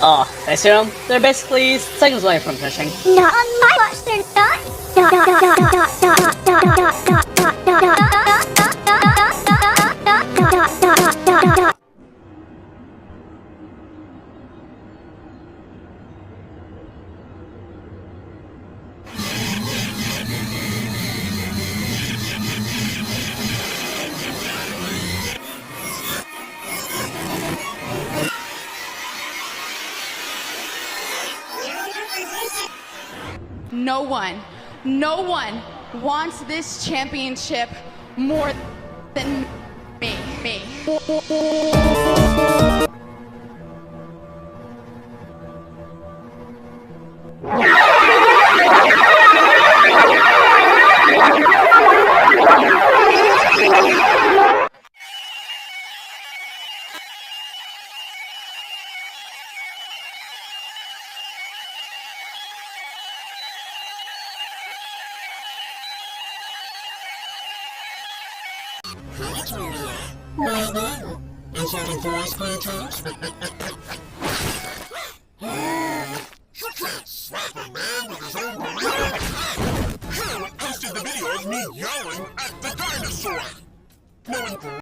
Oh, I see them. They're basically seconds away from finishing. Not on my watch, they're not. No one wants this championship more than me. Hi, Julia. My name is your voice contact.